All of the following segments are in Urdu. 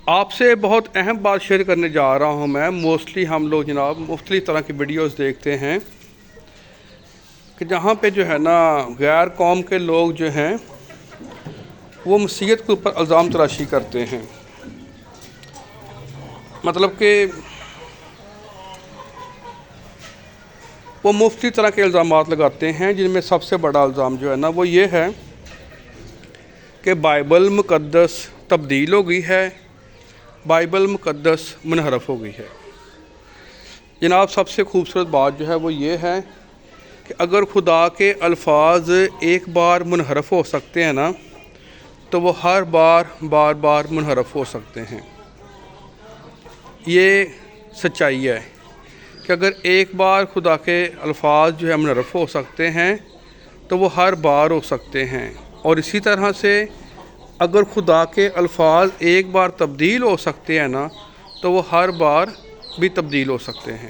آپ سے بہت اہم بات شیئر کرنے جا رہا ہوں میں۔ موسٹلی ہم لوگ جناب مختلف طرح کی ویڈیوز دیکھتے ہیں کہ جہاں پہ جو ہے نا غیر قوم کے لوگ جو ہیں وہ مسیحیت کے اوپر الزام تراشی کرتے ہیں۔ مطلب کہ وہ مختلف طرح کے الزامات لگاتے ہیں، جن میں سب سے بڑا الزام جو ہے نا وہ یہ ہے کہ بائبل مقدس تبدیل ہو گئی ہے، بائبل مقدس منحرف ہو گئی ہے۔ جناب سب سے خوبصورت بات جو ہے وہ یہ ہے کہ اگر خدا کے الفاظ ایک بار منحرف ہو سکتے ہیں نا تو وہ ہر بار بار منحرف ہو سکتے ہیں۔ یہ سچائی ہے کہ اگر ایک بار خدا کے الفاظ جو ہے منحرف ہو سکتے ہیں تو وہ ہر بار ہو سکتے ہیں، اور اسی طرح سے اگر خدا کے الفاظ ایک بار تبدیل ہو سکتے ہیں نا تو وہ ہر بار بھی تبدیل ہو سکتے ہیں۔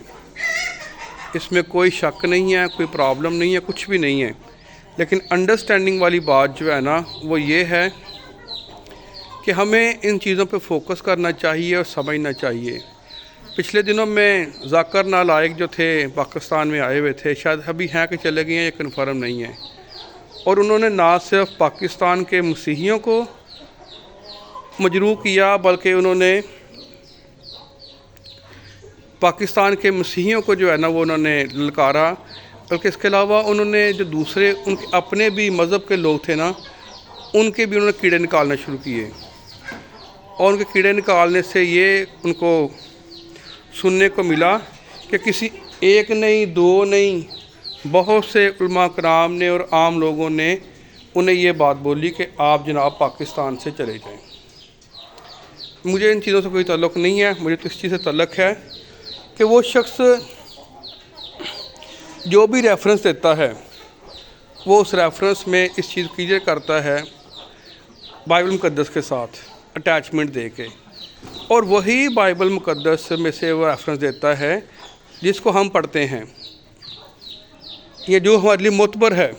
اس میں کوئی شک نہیں ہے، کوئی پرابلم نہیں ہے، کچھ بھی نہیں ہے۔ لیکن انڈرسٹینڈنگ والی بات جو ہے نا وہ یہ ہے کہ ہمیں ان چیزوں پہ فوکس کرنا چاہیے اور سمجھنا چاہیے۔ پچھلے دنوں میں ذاکر نالائق جو تھے پاکستان میں آئے ہوئے تھے، شاید ابھی ہیں کہ چلے گئے ہیں، یہ کنفرم نہیں ہے، اور انہوں نے نہ صرف پاکستان کے مسیحیوں کو مجروح کیا بلکہ انہوں نے پاکستان کے مسیحیوں کو جو ہے نا وہ انہوں نے للکارا، بلکہ اس کے علاوہ انہوں نے جو دوسرے ان کے اپنے بھی مذہب کے لوگ تھے نا ان کے بھی انہوں نے کیڑے نکالنا شروع کیے، اور ان کے کیڑے نکالنے سے یہ ان کو سننے کو ملا کہ کسی ایک نہیں دو نہیں بہت سے علماء کرام نے اور عام لوگوں نے انہیں یہ بات بولی کہ آپ جناب پاکستان سے چلے جائیں۔ مجھے ان چیزوں سے کوئی تعلق نہیں ہے، مجھے تو اس چیز سے تعلق ہے کہ وہ شخص جو بھی ریفرنس دیتا ہے وہ اس ریفرنس میں اس چیز کلیئر کرتا ہے بائبل مقدس کے ساتھ اٹیچمنٹ دے کے، اور وہی بائبل مقدس میں سے وہ ریفرنس دیتا ہے جس کو ہم پڑھتے ہیں، یہ جو ہمارے لیے معتبر ہے۔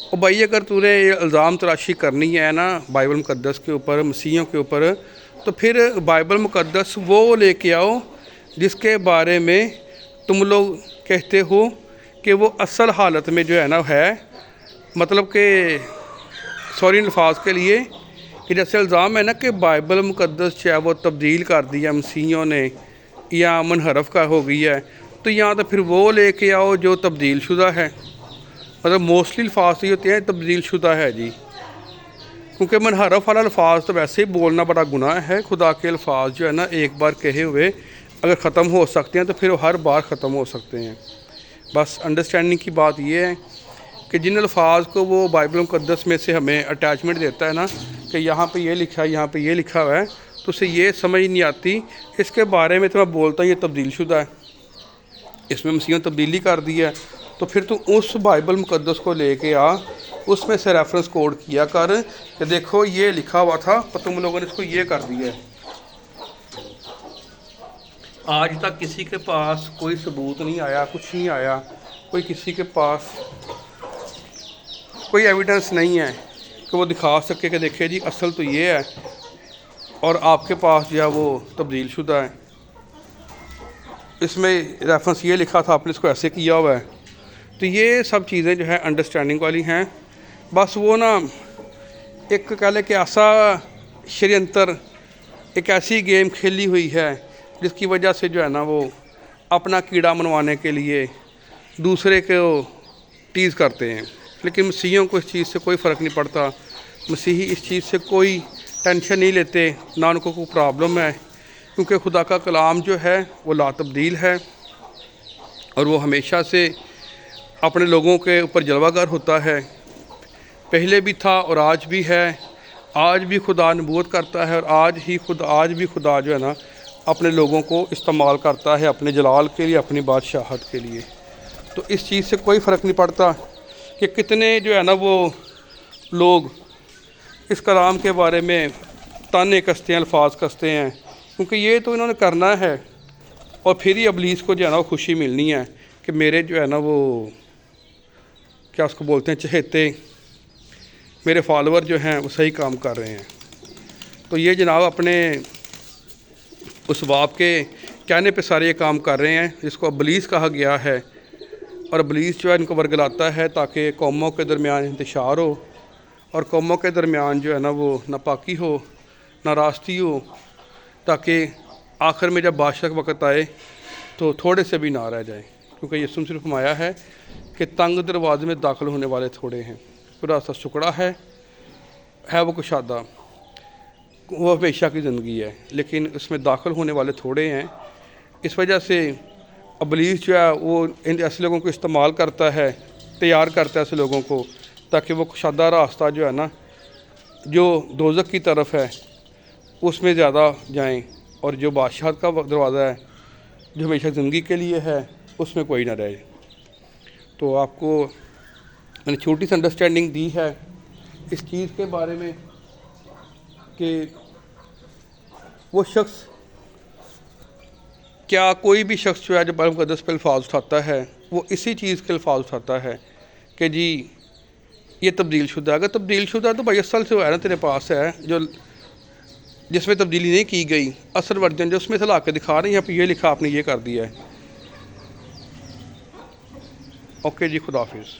اور بھائی اگر تو نے یہ الزام تراشی کرنی ہے نا بائبل مقدس کے اوپر، مسیحیوں کے اوپر، تو پھر بائبل مقدس وہ لے کے آؤ جس کے بارے میں تم لوگ کہتے ہو کہ وہ اصل حالت میں جو ہے نا ہے، مطلب کہ سوری الفاظ کے لیے کہ جیسے الزام ہے نا کہ بائبل مقدس چاہے وہ تبدیل کر دیا مسیحیوں نے یا منحرف کا ہو گئی ہے، تو یہاں تو پھر وہ لے کے آؤ جو تبدیل شدہ ہے۔ مطلب موسٹلی الفاظ یہ ہوتے ہیں تبدیل شدہ ہے جی، کیونکہ منحرف والا الفاظ تو ویسے ہی بولنا بڑا گناہ ہے۔ خدا کے الفاظ جو ہے نا ایک بار کہے ہوئے اگر ختم ہو سکتے ہیں تو پھر ہر بار ختم ہو سکتے ہیں۔ بس انڈرسٹینڈنگ کی بات یہ ہے کہ جن الفاظ کو وہ بائبل مقدس میں سے ہمیں اٹیچمنٹ دیتا ہے نا کہ یہاں پہ یہ لکھا ہے، یہاں پہ یہ لکھا ہوا ہے، تو اسے یہ سمجھ نہیں آتی اس کے بارے میں تو میں بولتا ہوں یہ تبدیل شدہ ہے، اس میں مسیحوں تبدیلی کر دی ہے، تو پھر تو اس بائبل مقدس کو لے کے آ، اس میں سے ریفرنس کوڈ کیا کر کہ دیکھو یہ لکھا ہوا تھا تو تم لوگوں نے اس کو یہ کر دیا ہے۔ آج تک کسی کے پاس کوئی ثبوت نہیں آیا، کچھ نہیں آیا، کوئی کسی کے پاس کوئی ایویڈنس نہیں ہے کہ وہ دکھا سکے کہ دیکھیں جی اصل تو یہ ہے اور آپ کے پاس جو ہے وہ تبدیل شدہ ہے، اس میں ریفرنس یہ لکھا تھا آپ نے اس کو ایسے کیا ہوا ہے۔ تو یہ سب چیزیں جو ہے انڈرسٹینڈنگ والی ہیں۔ بس وہ نا ایک کہہ لے کہ ایسا شریعنتر، ایک ایسی گیم کھیلی ہوئی ہے جس کی وجہ سے جو ہے نا وہ اپنا کیڑا منوانے کے لیے دوسرے کو ٹیز کرتے ہیں، لیکن مسیحیوں کو اس چیز سے کوئی فرق نہیں پڑتا۔ مسیحی اس چیز سے کوئی ٹینشن نہیں لیتے، نہ ان کو کوئی پرابلم ہے، کیونکہ خدا کا کلام جو ہے وہ لا تبدیل ہے اور وہ ہمیشہ سے اپنے لوگوں کے اوپر جلوہ گر ہوتا ہے، پہلے بھی تھا اور آج بھی ہے، آج بھی خدا نبوت کرتا ہے، اور آج بھی خدا جو ہے نا اپنے لوگوں کو استعمال کرتا ہے اپنے جلال کے لیے، اپنی بادشاہت کے لیے۔ تو اس چیز سے کوئی فرق نہیں پڑتا کہ کتنے جو ہے نا وہ لوگ اس کلام کے بارے میں تانے کستے ہیں، الفاظ کستے ہیں، کیونکہ یہ تو انہوں نے کرنا ہے، اور پھر ہی ابلیس کو جو ہے نا وہ خوشی ملنی ہے کہ میرے جو ہے نا وہ کیا اس کو بولتے ہیں چہیتے، میرے فالوور جو ہیں وہ صحیح کام کر رہے ہیں۔ تو یہ جناب اپنے اس باپ کے کہنے پہ سارے یہ کام کر رہے ہیں جس کو ابلیس کہا گیا ہے، اور ابلیس جو ہے ان کو ورگلاتا ہے تاکہ قوموں کے درمیان انتشار ہو، اور قوموں کے درمیان جو ہے نا وہ ناپاکی ہو، ناراستی ہو، تاکہ آخر میں جب بادشاہ کا وقت آئے تو تھوڑے سے بھی نہ رہ جائیں، کیونکہ یسوع نے صرف فرمایا ہے کہ تنگ دروازے میں داخل ہونے والے تھوڑے ہیں، پورا راستہ سکڑا ہے وہ کشادہ، وہ ہمیشہ کی زندگی ہے، لیکن اس میں داخل ہونے والے تھوڑے ہیں۔ اس وجہ سے ابلیس جو ہے وہ ان ایسے لوگوں کو استعمال کرتا ہے، تیار کرتا ہے ایسے لوگوں کو، تاکہ وہ کشادہ راستہ جو ہے نا جو دوزخ کی طرف ہے اس میں زیادہ جائیں، اور جو بادشاہت کا دروازہ ہے جو ہمیشہ زندگی کے لیے ہے اس میں کوئی نہ رہے۔ تو آپ کو میں نے چھوٹی سی انڈرسٹینڈنگ دی ہے اس چیز کے بارے میں کہ وہ شخص کیا کوئی بھی شخص جو ہے جو بائبل مقدس پہ الفاظ اٹھاتا ہے وہ اسی چیز کے الفاظ اٹھاتا ہے کہ جی یہ تبدیل شدہ ہے۔ اگر تبدیل شدہ ہے تو بھائی اصل سے وہ ہے نا تیرے پاس ہے جو جس میں تبدیلی نہیں کی گئی، اصل ورژن جو اس میں سے لا کے دکھا رہے ہیں، یہاں پہ یہ لکھا آپ نے یہ کر دیا ہے۔ اوکے جی، خدا حافظ۔